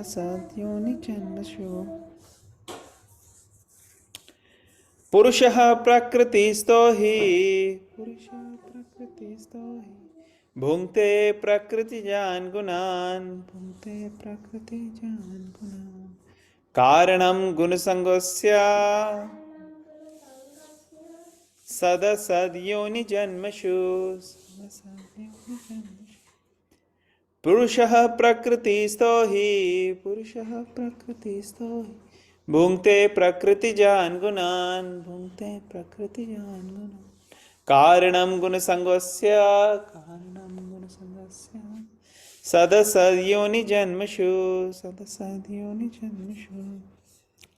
सद्योनि जन्मसु पुरुषः प्रकृतिस्थो हि भुङ्क्ते प्रकृतिजान् गुणान् कारणं गुणसङ्गस्य सदसद्योनि जन्मसु पुरुषः प्रकृतिस्थो हि भुङ्क्ते प्रकृतिजान् गुणान् कारणं गुणसङ्गस्य सदसद्योनि जन्मसु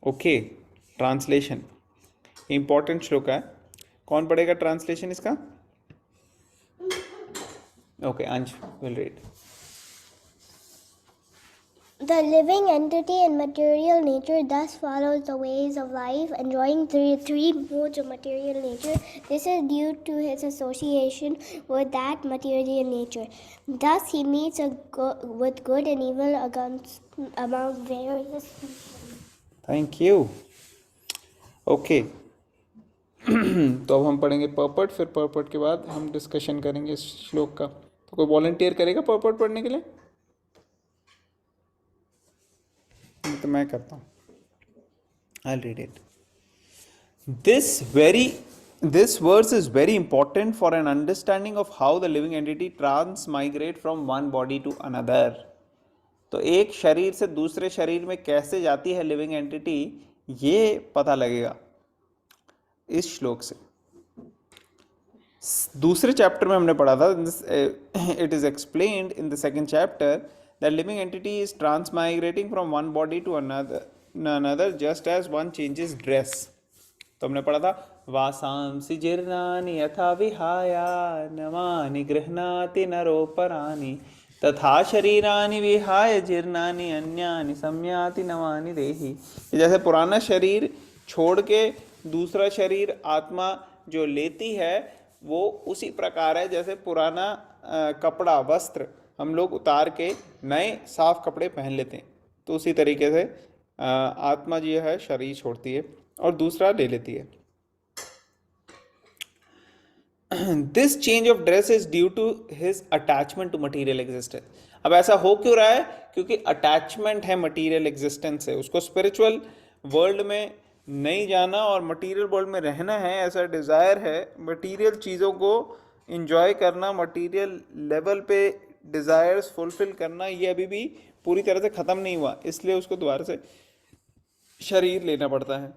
ओके। ट्रांसलेशन इंपॉर्टेंट श्लोक है। कौन पढ़ेगा ट्रांसलेशन इसका? ओके, अंश will read. The living entity in material nature thus follows the ways of life, enjoying three modes of material nature. This is due to his association with that material nature. Thus, he meets with good and evil among various people. Thank you. Okay तो अब हम पढ़ेंगे पर्पट, फिर पर्पट के बाद हम discussion करेंगे इस श्लोक का। तो कोई वॉलंटियर करेगा पर्पट पढ़ने के लिए? तो मैं करता हूँ। I'll read it. This verse is very important for an understanding of how the living entity transmigrate from one body to another. तो एक शरीर से दूसरे शरीर में कैसे जाती है लिविंग एंटिटी, ये पता लगेगा इस श्लोक से। दूसरे चैप्टर में हमने पढ़ा था, it is explained in the second chapter that living entity is transmigrating from one body to another just as one changes dress. तो हमने पढ़ा था वासांसि जीर्णानि यथा विहाया नवानि गृह्णाति नरोपराणि तथा शरीरानि विहाय जीर्णानि अन्यानि सम्याति नवानि देहि। जैसे पुराना शरीर छोड़ के दूसरा शरीर आत्मा जो लेती है वो उसी प्रकार है जैसे पुराना कपड़ा वस्त्र हम लोग उतार के नए साफ कपड़े पहन लेते हैं, तो उसी तरीके से आत्मा जो है शरीर छोड़ती है और दूसरा ले लेती है। This change of dress is due to his attachment to material existence. अब ऐसा हो क्यों रहा है? क्योंकि अटैचमेंट है मटीरियल एग्जिस्टेंस से, उसको स्पिरिचुअल वर्ल्ड में नहीं जाना और मटीरियल वर्ल्ड में रहना है, ऐसा डिज़ायर है। मटीरियल चीज़ों को इंजॉय करना, मटीरियल लेवल पे डिज़ायर्स फुलफिल करना, ये अभी भी पूरी तरह से ख़त्म नहीं हुआ, इसलिए उसको दोबारा से शरीर लेना पड़ता है।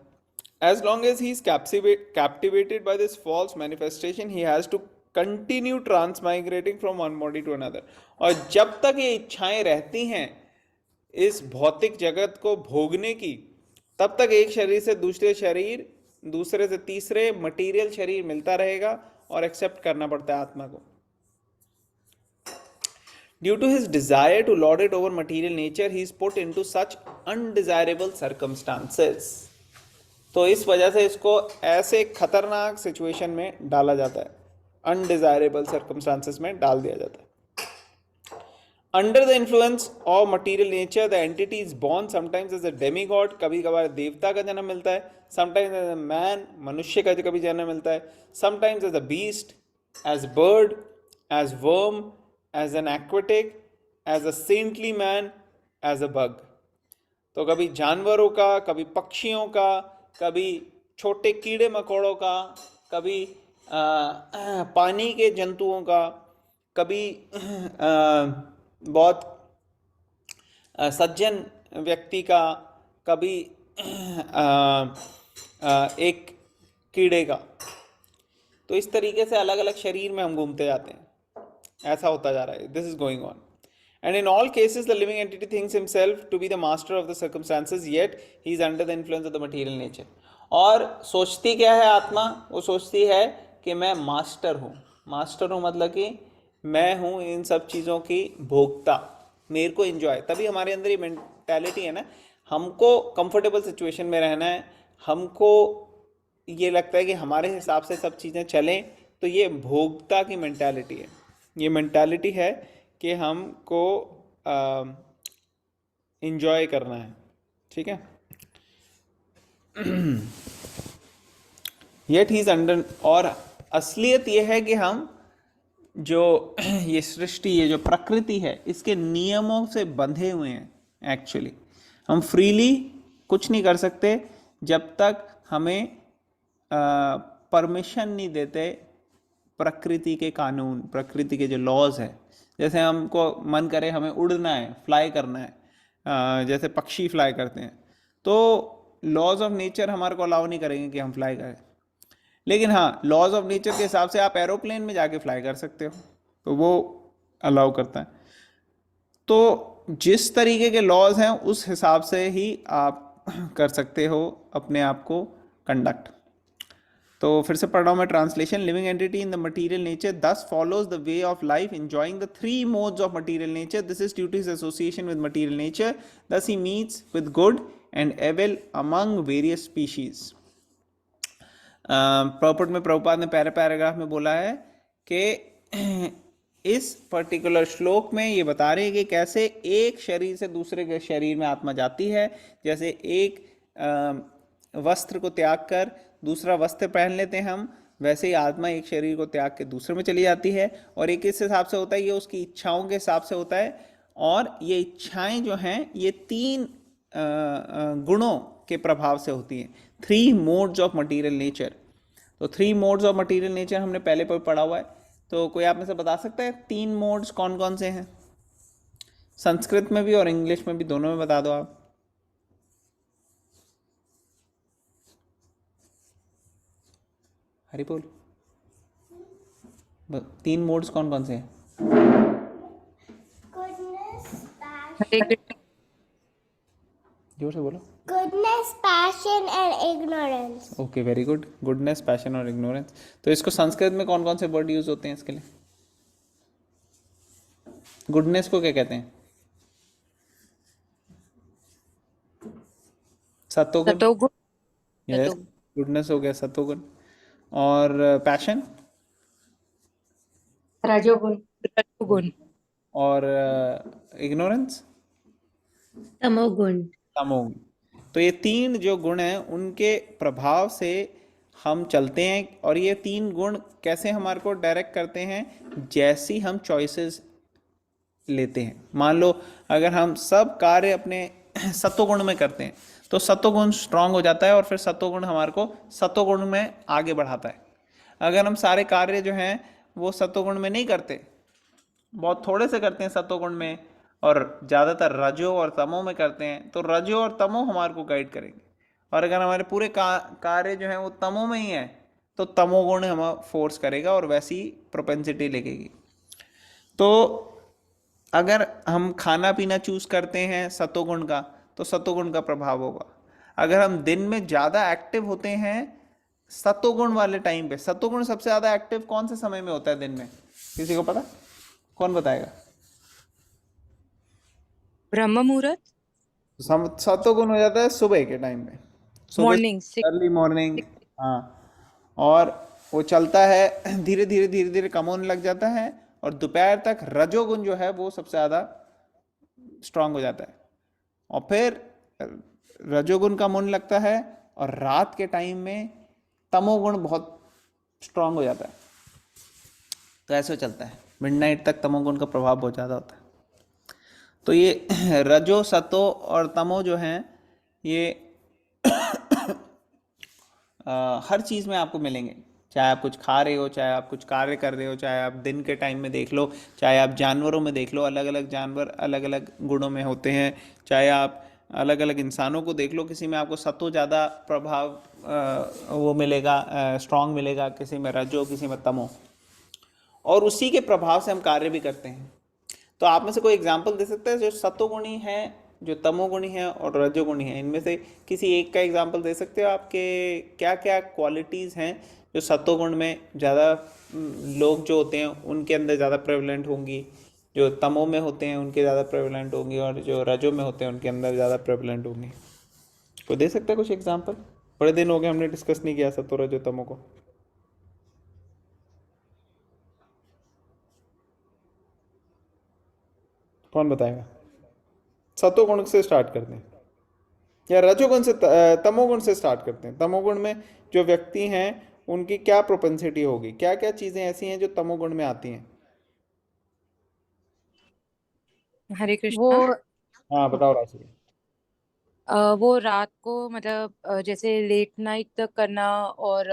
As long as he is captivated by this false manifestation, he has to continue transmigrating from one body to another. और जब तक ये इच्छाएं रहती हैं इस भौतिक जगत को भोगने की, तब तक एक शरीर से दूसरे शरीर, दूसरे से तीसरे मटीरियल शरीर मिलता रहेगा और एक्सेप्ट करना पड़ता है आत्मा को। Due to his desire to lord it over material nature, he is put into such undesirable circumstances. तो इस वजह से इसको ऐसे खतरनाक सिचुएशन में डाला जाता है, अनडिजायरेबल सर्कमस्टांसेस में डाल दिया जाता है। Under the influence of material nature the entity is born sometimes as a demigod, कभी कभार देवता का जन्म मिलता है, समटाइम्स एज अ मैन, मनुष्य का कभी जन्म मिलता है, sometimes as a beast, as bird, as worm, as an aquatic, as a saintly man, as a bug. तो कभी जानवरों का, कभी पक्षियों का, कभी छोटे कीड़े मकोड़ों का, कभी पानी के जंतुओं का, कभी बहुत सज्जन व्यक्ति का, कभी एक कीड़े का। तो इस तरीके से अलग अलग शरीर में हम घूमते जाते हैं, ऐसा होता जा रहा है। This is going on and in all cases the living entity thinks himself to be the master of the circumstances, yet he is under the influence of the material nature. और सोचती क्या है आत्मा? वो सोचती है कि मैं मास्टर हूँ। मास्टर हूँ मतलब कि मैं हूँ इन सब चीज़ों की भोक्ता, मेरे को एंजॉय। तभी हमारे अंदर ये मेंटालिटी है ना, हमको कंफर्टेबल सिचुएशन में रहना है, हमको ये लगता है कि हमारे हिसाब से सब चीज़ें चलें, तो ये भोक्ता की मेंटालिटी है। ये मेंटालिटी है कि हमको इंजॉय करना है, ठीक है। येट ही इज अंडर, और असलियत ये है कि हम जो ये सृष्टि, ये जो प्रकृति है, इसके नियमों से बंधे हुए हैं एक्चुअली। हम फ्रीली कुछ नहीं कर सकते जब तक हमें परमिशन नहीं देते प्रकृति के कानून, प्रकृति के जो लॉज है। जैसे हमको मन करे हमें उड़ना है, फ्लाई करना है, जैसे पक्षी फ्लाई करते हैं, तो लॉज ऑफ नेचर हमारे को अलाउ नहीं करेंगे कि हम फ्लाई करें। लेकिन हाँ, लॉज ऑफ नेचर के हिसाब से आप एरोप्लेन में जाके फ्लाई कर सकते हो, तो वो अलाउ करता है। तो जिस तरीके के लॉज हैं उस हिसाब से ही आप कर सकते हो अपने आप को कंडक्ट। तो फिर से पढ़ रहा हूँ मैं translation. Living entity in the material nature thus follows the way of life enjoying the three modes of material nature. This is due to his association with material nature. Thus he meets with good and evil among various species. प्रॉपर्ट में प्रभुपाद ने पहले paragraph में बोला है कि इस particular श्लोक में ये बता रहे हैं कि कैसे एक शरीर से दूसरे के शरीर में आत्मा जाती है। जैसे एक वस्त्र को त्याग कर दूसरा वस्त्र पहन लेते हैं हम, वैसे ही आत्मा एक शरीर को त्याग के दूसरे में चली जाती है। और ये किस हिसाब से होता है? ये उसकी इच्छाओं के हिसाब से होता है। और ये इच्छाएं जो हैं ये तीन गुणों के प्रभाव से होती हैं। Three modes of material nature. तो three modes of material nature हमने पहले पर पढ़ा हुआ है। तो कोई आप में से बता सकता है तीन मोड्स कौन कौन से हैं? संस्कृत में भी और इंग्लिश में भी, दोनों में बता दो आप। हरी बोल। तीन मोड्स कौन कौन से हैं? Goodness, हरे passion, कृष्ण। जोर से बोलो। goodness, passion, and ignorance. Okay, very good. Goodness, passion और इग्नोरेंस। तो इसको संस्कृत में कौन कौन से वर्ड यूज होते हैं इसके लिए? गुडनेस को क्या कहते हैं? सत्वगुण। सतोगुण। यस, गुडनेस हो गया सत्वगुण। और पैशन रजोगुण। रजोगुण। और इग्नोरेंस तमोगुण। तमोगुण। तो ये तीन जो गुण हैं उनके प्रभाव से हम चलते हैं। और ये तीन गुण कैसे हमारे को डायरेक्ट करते हैं? जैसी हम चॉइसेस लेते हैं। मान लो अगर हम सब कार्य अपने सत्वगुण में करते हैं तो सत्वगुण स्ट्रांग हो जाता है और फिर सत्वगुण हमारे को सत्वगुण में आगे बढ़ाता है। अगर हम सारे कार्य जो हैं वो सत्वगुण में नहीं करते, बहुत थोड़े से करते हैं सत्वगुण में, और ज़्यादातर रजो और तमो में करते हैं, तो रजो और तमो हमारे को गाइड करेंगे। और अगर हमारे पूरे कार्य जो है वो तमो में ही है तो तमोगुण हमें फोर्स करेगा और वैसी प्रोपेंसिटी लगेगी। तो अगर हम खाना पीना चूज करते हैं सत्वगुण का, तो सत्वगुण का प्रभाव होगा। अगर हम दिन में ज़्यादा एक्टिव होते हैं सत्वगुण वाले टाइम पे, सत्वगुण सबसे ज़्यादा एक्टिव कौन से समय में होता है दिन में? किसी को पता? कौन बताएगा? ब्रह्म मुहूर्त। सत्वगुण हो जाता है सुबह के टाइम में, सुबह, मॉर्निंग 6। Early morning. हाँ, और वो चलता है धीरे धीरे धीरे धीरे कम होने लग जाता है, और दोपहर तक रजोगुण जो है वो सबसे ज़्यादा स्ट्रांग हो जाता है, और फिर रजोगुण कम होने लगता है, और रात के टाइम में तमोगुण बहुत स्ट्रांग हो जाता है। तो ऐसे चलता है, मिडनाइट तक तमोगुण का प्रभाव बहुत ज़्यादा होता है। तो ये रजो, सतो और तमो जो हैं ये हर चीज़ में आपको मिलेंगे। चाहे आप कुछ खा रहे हो, चाहे आप कुछ कार्य कर रहे हो, चाहे आप दिन के टाइम में देख लो, चाहे आप जानवरों में देख लो, अलग अलग जानवर अलग अलग गुणों में होते हैं। चाहे आप अलग अलग इंसानों को देख लो, किसी में आपको सतो ज़्यादा प्रभाव वो मिलेगा, स्ट्रांग मिलेगा, किसी में रजो, किसी में तमो, और उसी के प्रभाव से हम कार्य भी करते हैं। तो आप में से कोई एग्जाम्पल दे सकता है जो सत्वगुणी है, जो तमोगुणी है और रजोगुणी है, इनमें से किसी एक का एग्जाम्पल दे सकते हो? आपके क्या क्या क्वालिटीज़ हैं जो सत्वगुण में ज़्यादा लोग जो होते हैं उनके अंदर ज़्यादा प्रेवलेंट होंगी, जो तमो में होते हैं उनके ज़्यादा प्रेवलेंट होंगी, और जो रजो में होते हैं उनके अंदर ज़्यादा प्रेवलेंट होंगी? कोई दे सकता है कुछ एग्जाम्पल? बड़े दिन हो गए हमने डिस्कस नहीं किया सत्व रजो तमो को। कौन बताएगा? सतोगुण से स्टार्ट करते हैं या रजोगुण से तमोगुण से स्टार्ट करते हैं। तमोगुण में जो व्यक्ति हैं उनकी क्या प्रोपेंसिटी होगी, क्या क्या चीजें ऐसी हैं जो तमोगुण में आती हैं? हरे वो कृष्णा। हाँ बताओ राशि। वो रात को मतलब जैसे लेट नाइट तक करना और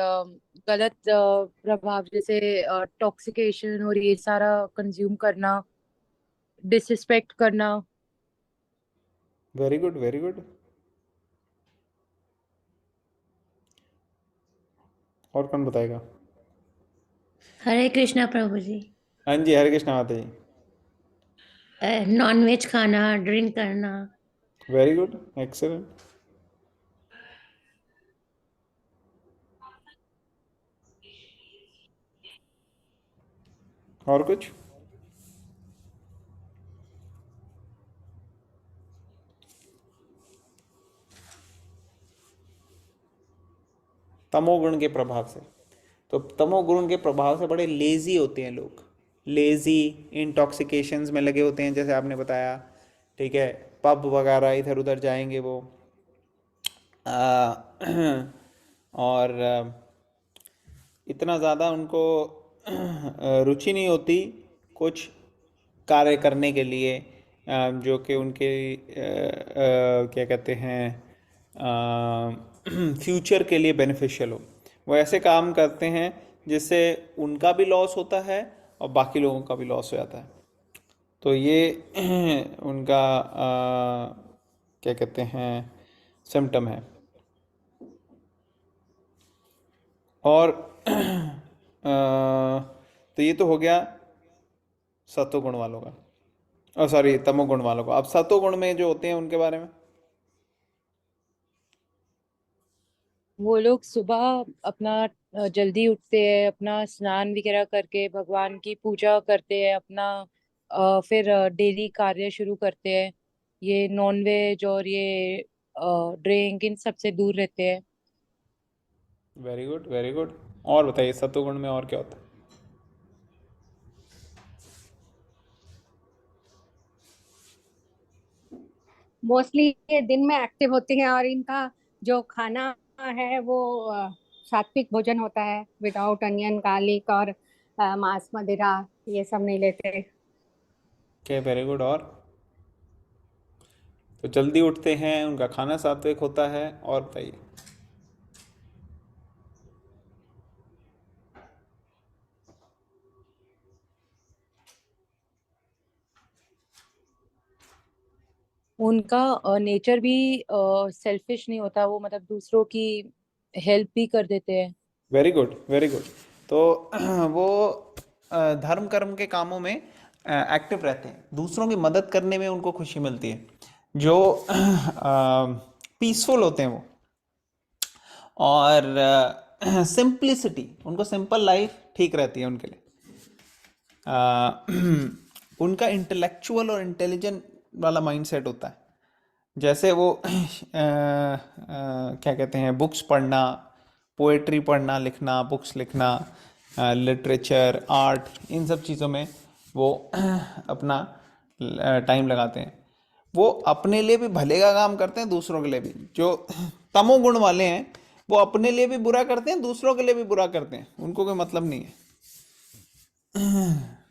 गलत प्रभाव जैसे टॉक्सिकेशन और ये सारा कंज्यूम करना, डिसरिस्पेक्ट करना। Very good very good. और कौन बताएगा? हरे कृष्णा प्रभु जी। हाँ जी, हरे कृष्णा माता जी। नॉन वेज खाना, ड्रिंक करना। Very good, excellent. और कुछ? तमोगुण के प्रभाव से, तो तमोगुण के प्रभाव से बड़े लेजी होते हैं लोग, लेजी इंटॉक्सिकेशंस में लगे होते हैं, जैसे आपने बताया। ठीक है, पब वगैरह इधर उधर जाएंगे वो। आ, और इतना ज़्यादा उनको रुचि नहीं होती कुछ कार्य करने के लिए जो कि उनके क्या कहते हैं फ्यूचर के लिए बेनिफिशियल हो। वो ऐसे काम करते हैं जिससे उनका भी लॉस होता है और बाकी लोगों का भी लॉस हो जाता है। तो ये उनका क्या कहते हैं सिम्टम है। और तो ये तो हो गया सत्वगुण वालों का, और सॉरी तमोगुण वालों का। अब सत्वगुण में जो होते हैं उनके बारे में। वो लोग सुबह अपना जल्दी उठते हैं, अपना स्नान वगैरह करके भगवान की पूजा करते हैं, अपना फिर डेली कार्य शुरू करते हैं। ये नॉन वेज और ये ड्रिंक इन सब से दूर रहते हैं। Very good very good. और बताइए सत्वगुण में और क्या होता है? मोस्टली ये दिन में एक्टिव होती हैं और इनका जो खाना है वो सात्विक भोजन होता है, विदाउट अनियन गार्लिक और मांस मदिरा ये सब नहीं लेते। Okay very good. और तो जल्दी उठते हैं, उनका खाना सात्विक होता है, और बताइए। उनका नेचर भी सेल्फिश नहीं होता, वो मतलब दूसरों की हेल्प भी कर देते हैं। Very good very good. तो वो धर्म कर्म के कामों में एक्टिव रहते हैं, दूसरों की मदद करने में उनको खुशी मिलती है, जो पीसफुल होते हैं वो। और सिंप्लिसिटी, उनको सिंपल लाइफ ठीक रहती है उनके लिए। अ, उनका इंटेलेक्चुअल और इंटेलिजेंट वाला माइंडसेट होता है। जैसे वो क्या कहते हैं बुक्स पढ़ना, पोएट्री पढ़ना लिखना, बुक्स लिखना, लिटरेचर आर्ट, इन सब चीज़ों में वो अपना टाइम लगाते हैं। वो अपने लिए भी भले का काम करते हैं, दूसरों के लिए भी। जो तमोगुण वाले हैं वो अपने लिए भी बुरा करते हैं, दूसरों के लिए भी बुरा करते हैं, उनको कोई मतलब नहीं है।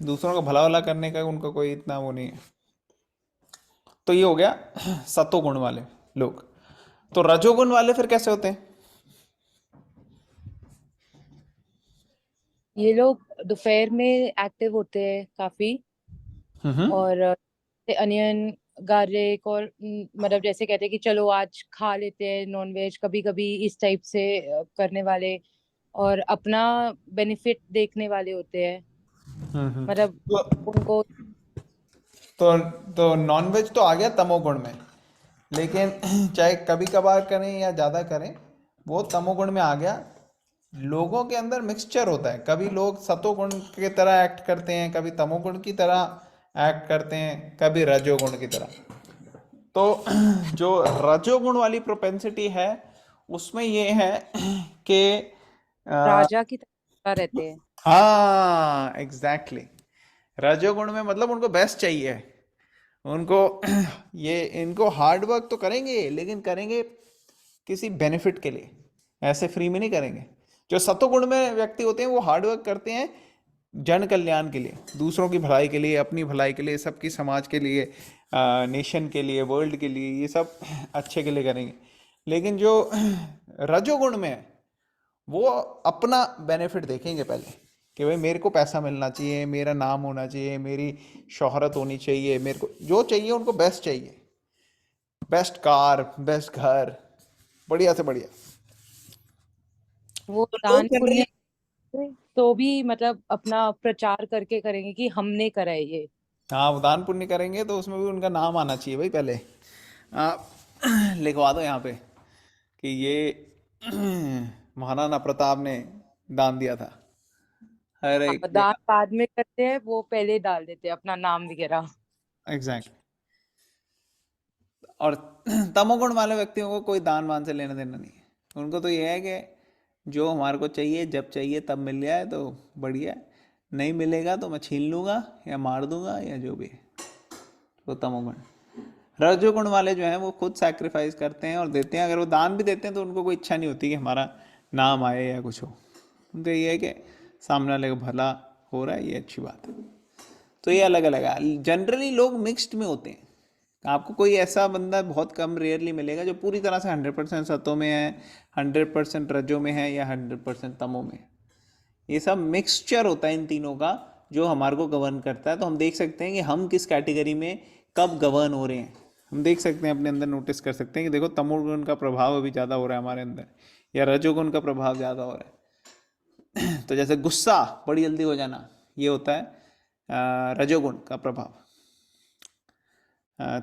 दूसरों का भला भला करने का उनका कोई इतना वो नहीं है। तो ये हो गया सत्वगुण वाले लोग। तो रजोगुण वाले फिर कैसे होते हैं? ये लोग दोपहर में एक्टिव होते हैं काफी, हम्म। और अनियन गार्लिक और मतलब जैसे कहते हैं कि चलो आज खा लेते हैं नॉन वेज कभी कभी, इस टाइप से करने वाले, और अपना बेनिफिट देखने वाले होते हैं। मतलब तो उनको तो तो नॉनवेज तो आ गया तमोगुण में, लेकिन चाहे कभी कभार करें या ज़्यादा करें, वो तमोगुण में आ गया। लोगों के अंदर मिक्सचर होता है, कभी लोग सतोगुण की तरह एक्ट करते हैं, कभी तमोगुण की तरह एक्ट करते हैं, कभी रजोगुण की तरह। तो जो रजोगुण वाली प्रोपेंसिटी है उसमें ये है कि अ, राजा की तरह रहते हैं। हाँ एग्जैक्टली exactly। रजोगुण में मतलब उनको बेस्ट चाहिए, उनको ये इनको हार्ड वर्क तो करेंगे, लेकिन करेंगे किसी बेनिफिट के लिए, ऐसे फ्री में नहीं करेंगे। जो सत्वगुण में व्यक्ति होते हैं वो हार्ड वर्क करते हैं जन कल्याण के लिए, दूसरों की भलाई के लिए, अपनी भलाई के लिए, सबकी समाज के लिए, नेशन के लिए, वर्ल्ड के लिए, ये सब अच्छे के लिए करेंगे। लेकिन जो रजोगुण में है वो अपना बेनिफिट देखेंगे पहले, कि भाई मेरे को पैसा मिलना चाहिए, मेरा नाम होना चाहिए, मेरी शोहरत होनी चाहिए, मेरे को जो चाहिए उनको बेस्ट चाहिए, बेस्ट कार, बेस्ट घर, बढ़िया से बढ़िया। वो तो लोग दान जनरली, पुण्य तो भी मतलब अपना प्रचार करके करेंगे कि हमने करा है ये। हाँ वो दान पुण्य करेंगे तो उसमें भी उनका नाम आना चाहिए भाई पहले। आप लिखवा दो यहाँ पे कि ये महाराणा प्रताप ने दान दिया था, हर एक दान बाद में करते हैं, वो पहले डाल देते हैं अपना नाम वगैरह। एग्जैक्ट। और तमोगुण वाले व्यक्तियों को कोई दान वान से लेना देना नहीं है, उनको तो ये है कि जो हमारे को चाहिए जब चाहिए तब मिल जाए तो बढ़िया, नहीं मिलेगा तो मैं छीन लूंगा या मार दूंगा या जो भी है। तो तमोगुण। रजोगुण वाले जो हैं वो खुद सैक्रिफाइस करते हैं और देते हैं, अगर वो दान भी देते हैं तो उनको कोई इच्छा नहीं होती कि हमारा नाम आए या कुछ हो, उनको ये है कि सामने वाले का भला हो रहा है, ये अच्छी बात है। तो ये अलग अलग है, जनरली लोग मिक्स्ड में होते हैं। आपको कोई ऐसा बंदा बहुत कम रेयरली मिलेगा जो पूरी तरह से 100% सत्व में है, 100% रजो में है या 100% तमो में है। ये सब मिक्सचर होता है इन तीनों का जो हमारे को गवर्न करता है। तो हम देख सकते हैं कि हम किस कैटेगरी में कब गवर्न हो रहे हैं, हम देख सकते हैं अपने अंदर, नोटिस कर सकते हैं कि देखो तमोगुण का प्रभाव अभी ज़्यादा हो रहा है हमारे अंदर, या रजोगुण का प्रभाव ज़्यादा हो रहा है। तो जैसे गुस्सा बड़ी जल्दी हो जाना, ये होता है रजोगुण का प्रभाव।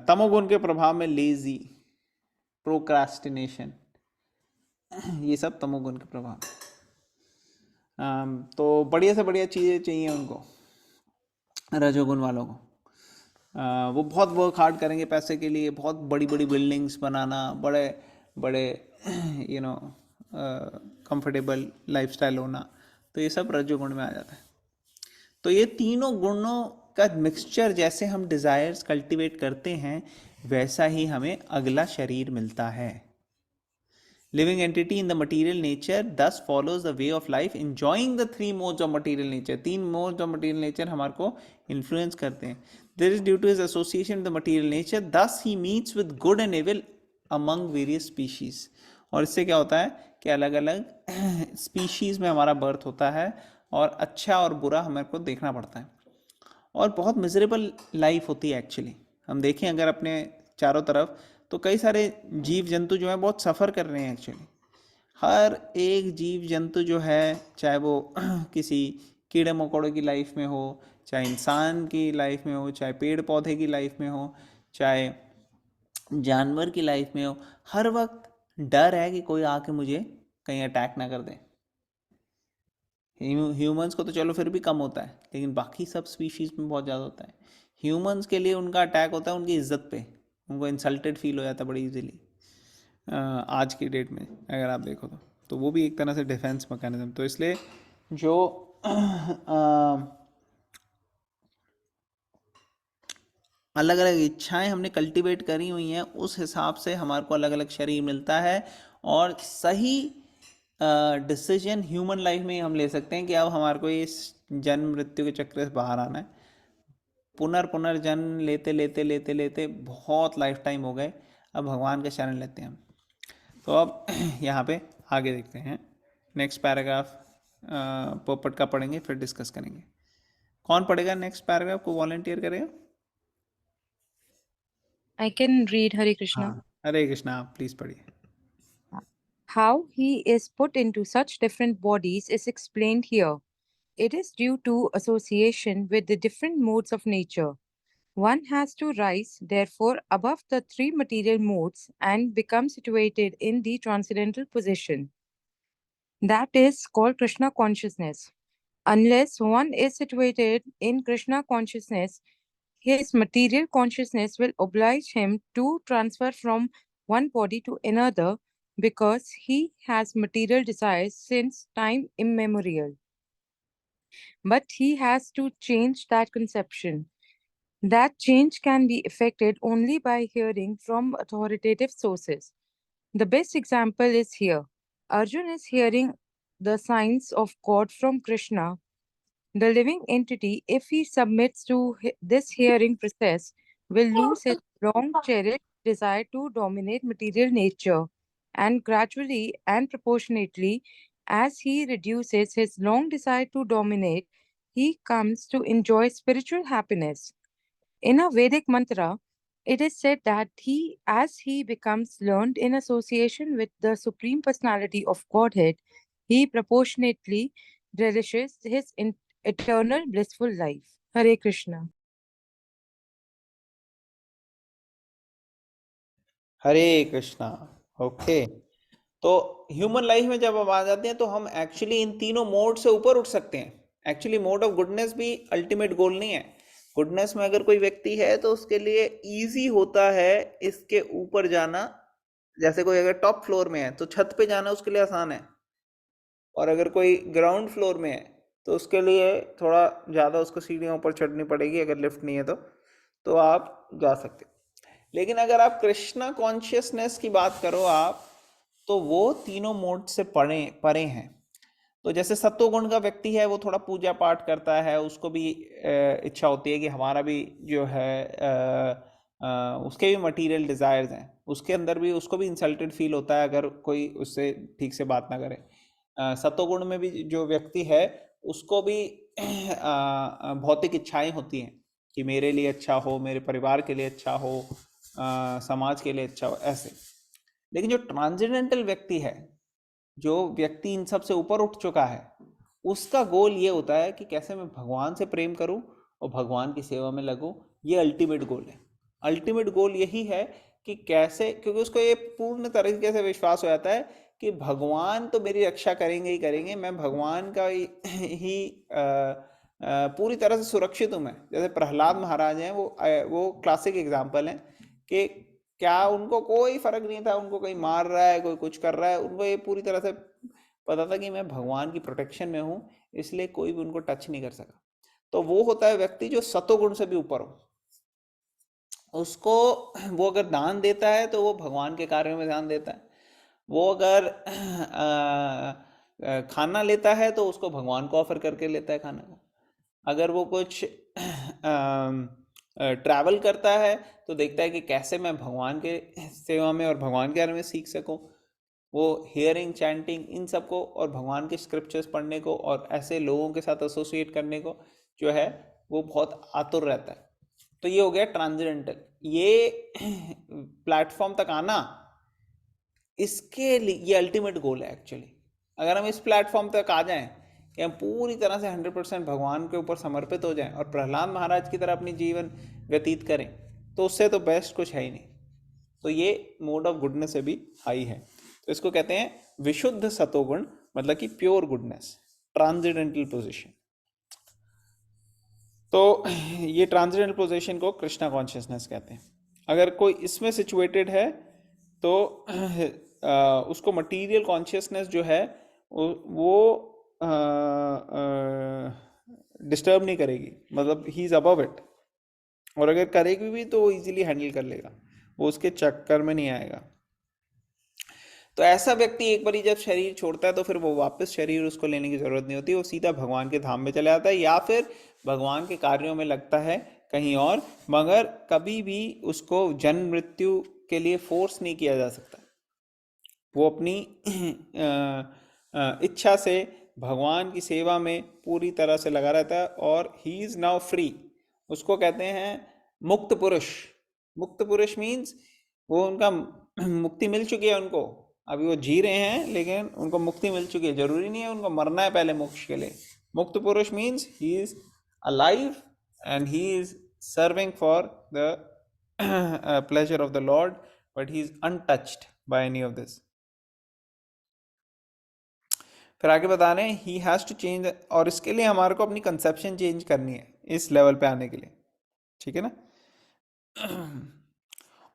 तमोगुण के प्रभाव में लेजी, प्रोक्रास्टिनेशन, ये सब तमोगुण के प्रभाव। तो बढ़िया से बढ़िया चीज़ें चाहिए उनको, रजोगुण वालों को। वो बहुत वर्क हार्ड करेंगे पैसे के लिए, बहुत बड़ी बड़ी बिल्डिंग्स बनाना, बड़े बड़े यू नो कंफर्टेबल लाइफस्टाइल होना, तो ये सब रजोगुण में आ जाता है। तो ये तीनों गुणों का मिक्सचर जैसे हम डिज़ायर्स कल्टीवेट करते हैं वैसा ही हमें अगला शरीर मिलता है। Living entity in the material nature thus follows the way of life enjoying the three modes of material nature। तीन मोड्स ऑफ मटीरियल नेचर हमारे को इन्फ्लुएंस करते हैं। This is due to his association with the material nature, thus he meets with good and evil among various species. और इससे क्या होता है कि अलग अलग स्पीशीज में हमारा बर्थ होता है और अच्छा और बुरा हमें को देखना पड़ता है, और बहुत मिजरेबल लाइफ होती है एक्चुअली। हम देखें अगर अपने चारों तरफ तो कई सारे जीव जंतु जो हैं बहुत सफ़र कर रहे हैं एक्चुअली। हर एक जीव जंतु जो है, चाहे वो किसी कीड़े मकोड़े की लाइफ में हो, चाहे इंसान की लाइफ में हो, चाहे पेड़ पौधे की लाइफ में हो, चाहे जानवर की लाइफ में हो, हर वक्त डर है कि कोई आके मुझे कहीं अटैक ना कर दे। ह्यूमंस को तो चलो फिर भी कम होता है, लेकिन बाकी सब स्पीशीज़ में बहुत ज़्यादा होता है। ह्यूमंस के लिए उनका अटैक होता है उनकी इज्जत पे, उनको इंसल्टेड फील हो जाता है बड़ी इजीली आज की डेट में अगर आप देखो तो वो भी एक तरह से डिफेंस मैकेनिज्म। तो इसलिए जो अलग अलग इच्छाएं हमने कल्टीवेट करी हुई हैं उस हिसाब से हमारे को अलग अलग शरीर मिलता है, और सही डिसीजन ह्यूमन लाइफ में हम ले सकते हैं कि अब हमारे को इस जन्म मृत्यु के चक्र से बाहर आना है। पुनर्जन्म लेते लेते लेते लेते बहुत लाइफ टाइम हो गए, अब भगवान का शरण लेते हैं हम। तो अब यहाँ पे आगे देखते हैं, नेक्स्ट पैराग्राफ पोपट का पढ़ेंगे फिर डिस्कस करेंगे। कौन पढ़ेगा नेक्स्ट पैराग्राफ, को वॉलंटियर करेगा? I can read Hare Krishna. हाँ, हरे कृष्णा, आप प्लीज पढ़िए। How he is put into such different bodies is explained here. It is due to association with the different modes of nature. One has to rise, therefore, above the three material modes and become situated in the transcendental position. That is called Krishna consciousness. Unless one is situated in Krishna consciousness, his material consciousness will oblige him to transfer from one body to another because he has material desires since time immemorial. But he has to change that conception. That change can be effected only by hearing from authoritative sources. The best example is here. Arjun is hearing the signs of God from Krishna, the living entity. If he submits to this hearing process, will lose his long cherished desire to dominate material nature, and gradually and proportionately, as he reduces his long desire to dominate, he comes to enjoy spiritual happiness. In a Vedic mantra, it is said that as he becomes learned in association with the Supreme Personality of Godhead, he proportionately relishes his eternal blissful life. Hare Krishna. Hare Krishna. Okay, तो human life में जब हम आ जाते हैं तो हम actually in तीनों mode से ऊपर उठ सकते हैं। एक्चुअली मोड ऑफ गुडनेस भी अल्टीमेट गोल नहीं है। गुडनेस में अगर कोई व्यक्ति है तो उसके लिए इजी होता है इसके ऊपर जाना। जैसे कोई अगर टॉप फ्लोर में है तो छत पे जाना उसके लिए आसान है, और अगर कोई ग्राउंड फ्लोर में है तो उसके लिए थोड़ा ज़्यादा उसको सीढ़ियों ऊपर चढ़नी पड़ेगी, अगर लिफ्ट नहीं है तो आप जा सकते हो। लेकिन अगर आप कृष्णा कॉन्शियसनेस की बात करो आप, तो वो तीनों मोड से परे हैं। तो जैसे सत्वगुण का व्यक्ति है वो थोड़ा पूजा पाठ करता है, उसको भी इच्छा होती है कि हमारा भी जो है उसके भी मटेरियल डिज़ायर्स हैं, उसके अंदर भी उसको भी इंसल्टेड फील होता है अगर कोई उससे ठीक से बात ना करे। सत्वगुण में भी जो व्यक्ति है उसको भी भौतिक इच्छाएं होती हैं कि मेरे लिए अच्छा हो, मेरे परिवार के लिए अच्छा हो, समाज के लिए अच्छा हो, ऐसे। लेकिन जो ट्रांसेंडेंटल व्यक्ति है, जो व्यक्ति इन सब से ऊपर उठ चुका है, उसका गोल ये होता है कि कैसे मैं भगवान से प्रेम करूं और भगवान की सेवा में लगूं। ये अल्टीमेट गोल है। अल्टीमेट गोल यही है कि कैसे, क्योंकि उसको ये पूर्ण तरीके से विश्वास हो जाता है कि भगवान तो मेरी रक्षा करेंगे ही करेंगे, मैं भगवान का ही पूरी तरह से सुरक्षित हूँ मैं। जैसे प्रहलाद महाराज हैं, वो क्लासिक एग्जाम्पल हैं कि क्या उनको कोई फर्क नहीं था, उनको कोई मार रहा है, कोई कुछ कर रहा है, उनको ये पूरी तरह से पता था कि मैं भगवान की प्रोटेक्शन में हूँ, इसलिए कोई भी उनको टच नहीं कर सका। तो वो होता है व्यक्ति जो सतोगुण से भी ऊपर हो। उसको वो अगर दान देता है तो वो भगवान के कार्यों में ध्यान देता है। वो अगर खाना लेता है तो उसको भगवान को ऑफर करके लेता है खाना को। अगर वो कुछ ट्रैवल करता है तो देखता है कि कैसे मैं भगवान के सेवा में और भगवान के बारे में सीख सकूं। वो हियरिंग, चैंटिंग, इन सब को और भगवान के स्क्रिप्चर्स पढ़ने को और ऐसे लोगों के साथ एसोसिएट करने को जो है वो बहुत आतुर रहता है। तो ये हो गया ट्रांसेंडेंटल। ये प्लेटफॉर्म तक आना, इसके लिए ये अल्टीमेट गोल है एक्चुअली। अगर हम इस प्लेटफॉर्म तक आ जाएं कि हम पूरी तरह से 100% भगवान के ऊपर समर्पित हो जाएं और प्रहलाद महाराज की तरह अपनी जीवन व्यतीत करें, तो उससे तो बेस्ट कुछ है ही नहीं। तो ये मोड ऑफ गुडनेस से भी हाई है। तो इसको कहते हैं विशुद्ध सतोगुण, मतलब कि प्योर गुडनेस, ट्रांसेंडेंटल पोजीशन। तो ये ट्रांसेंडेंटल पोजीशन को कृष्णा कॉन्शियसनेस कहते हैं। अगर कोई इसमें सिचुएटेड है तो उसको मटीरियल कॉन्शियसनेस जो है वो डिस्टर्ब नहीं करेगी, मतलब ही इज अबव इट। और अगर करेगी भी तो वो इजीली हैंडल कर लेगा, वो उसके चक्कर में नहीं आएगा। तो ऐसा व्यक्ति एक बार जब शरीर छोड़ता है तो फिर वो वापस शरीर उसको लेने की जरूरत नहीं होती, वो सीधा भगवान के धाम में चला जाता है या फिर भगवान के कार्यों में लगता है कहीं और, मगर कभी भी उसको जन्म मृत्यु के लिए फोर्स नहीं किया जा सकता। वो अपनी इच्छा से भगवान की सेवा में पूरी तरह से लगा रहता है और ही इज नाउ फ्री। उसको कहते हैं मुक्त पुरुष। मुक्त पुरुष मीन्स वो उनका मुक्ति मिल चुकी है उनको, अभी वो जी रहे हैं लेकिन उनको मुक्ति मिल चुकी है। जरूरी नहीं है उनको मरना है पहले मोक्ष के लिए। मुक्त पुरुष means he is alive and he is serving for the pleasure of the Lord, but he is untouched by any of this. फिर आगे बता रहे हैं ही हैज़ टू चेंज, और इसके लिए हमारे को अपनी कंसेप्शन चेंज करनी है इस लेवल पे आने के लिए, ठीक है ना।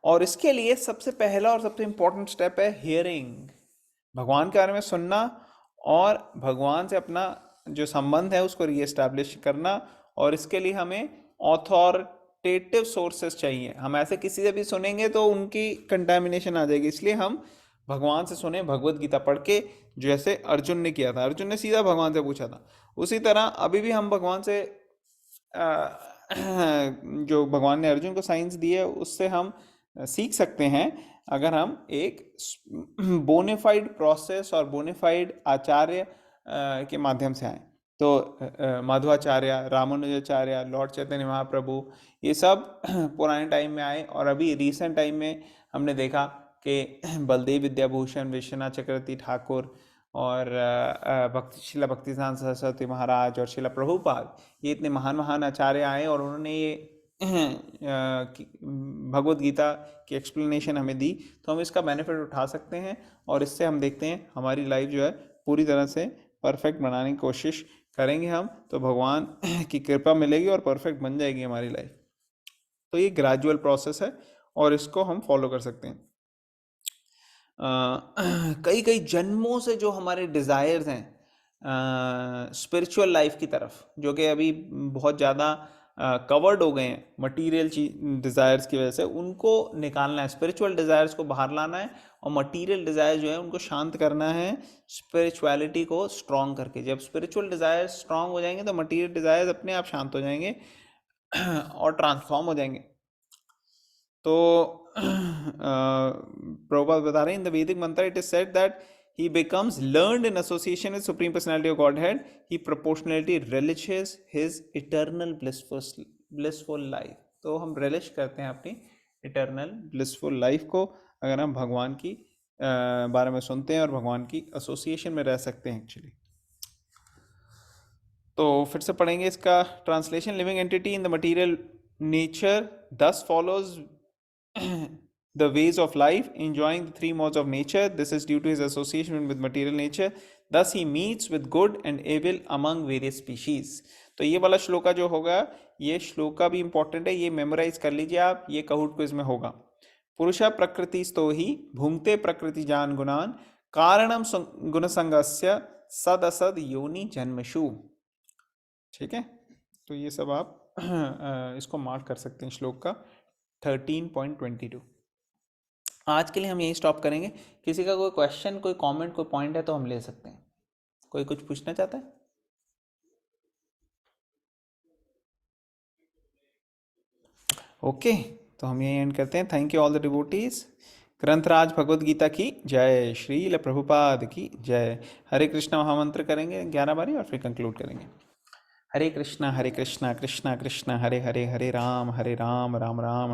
और इसके लिए सबसे पहला और सबसे इम्पोर्टेंट स्टेप है हियरिंग, भगवान के बारे में सुनना और भगवान से अपना जो संबंध है उसको रीएस्टैब्लिश करना। और इसके लिए हमें अथॉरिटेटिव सोर्सेस चाहिए। हम ऐसे किसी से भी सुनेंगे तो उनकी कंटामिनेशन आ जाएगी, इसलिए हम भगवान से सुने, भगवत गीता पढ़ के, जैसे अर्जुन ने किया था। अर्जुन ने सीधा भगवान से पूछा था। उसी तरह अभी भी हम भगवान से जो भगवान ने अर्जुन को साइंस दी है उससे हम सीख सकते हैं, अगर हम एक बोनेफाइड प्रोसेस और बोनेफाइड आचार्य के माध्यम से आए। तो माधवाचार्य, रामानुजाचार्य, लॉर्ड चैतन्य महाप्रभु, ये सब पुराने टाइम में आए, और अभी रिसेंट टाइम में हमने देखा कि बलदेव विद्याभूषण, विश्वनाथ चक्रवर्ती ठाकुर और शिला भक्तिसिद्धांत सरस्वती महाराज और शिला प्रभुपाद, ये इतने महान महान आचार्य आए और उन्होंने ये भगवत गीता की एक्सप्लेनेशन हमें दी। तो हम इसका बेनिफिट उठा सकते हैं, और इससे हम देखते हैं हमारी लाइफ जो है पूरी तरह से परफेक्ट बनाने की कोशिश करेंगे हम, तो भगवान की कृपा मिलेगी और परफेक्ट बन जाएगी हमारी लाइफ। तो ये ग्रेजुअल प्रोसेस है और इसको हम फॉलो कर सकते हैं। कई कई जन्मों से जो हमारे डिज़ायर्स हैं स्पिरिचुअल लाइफ की तरफ, जो कि अभी बहुत ज़्यादा कवर्ड हो गए हैं मटीरियल डिज़ायर्स की वजह से, उनको निकालना है, स्पिरिचुअल डिज़ायर्स को बाहर लाना है, और मटीरियल डिज़ायर जो है उनको शांत करना है स्पिरिचुअलिटी को स्ट्रॉन्ग करके। जब स्पिरिचुअल डिज़ायर्स स्ट्रॉन्ग हो जाएंगे तो मटीरियल डिज़ायर्स अपने आप शांत हो जाएंगे और ट्रांसफॉर्म हो जाएंगे। तो प्रभुपाद बता रहे हैं, इन द वैदिक मंत्र it is said that he becomes learned in association with Supreme Personality of Godhead. He proportionally relishes his eternal blissful life. तो हम relish करते हैं अपनी eternal blissful life को, अगर हम भगवान की बारे में सुनते हैं और भगवान की एसोसिएशन में रह सकते हैं एक्चुअली। तो फिर से पढ़ेंगे इसका translation. Living entity in the material nature thus follows the ways of life, enjoying the three modes of nature. This is due to his association with material nature. Thus he meets with good and evil among various species. तो ये वाला श्लोका जो होगा, ये श्लोका भी important है, ये memorise कर लीजिए आप, ये काहूट क्विज में होगा। पुरुषा प्रकृतिस्तो हि भुंक्ते प्रकृति जान गुणान कारणम गुणसंगस्य सद असद योनि जन्मशु। ठीक है, तो ये सब आप इसको मार्क कर सकते हैं श्लोक का 13.22। आज के लिए हम यही स्टॉप करेंगे। किसी का कोई क्वेश्चन, कोई कमेंट, कोई पॉइंट है तो हम ले सकते हैं। कोई कुछ पूछना चाहता है? ओके, तो हम यही एंड करते हैं। Thank you all the devotees. ग्रंथराज भगवद गीता की जय, श्रील प्रभुपाद की जय। हरे कृष्णा महामंत्र करेंगे 11 बारी और फिर कंक्लूड करेंगे। हरे कृष्णा कृष्णा कृष्णा हरे हरे, हरे राम राम राम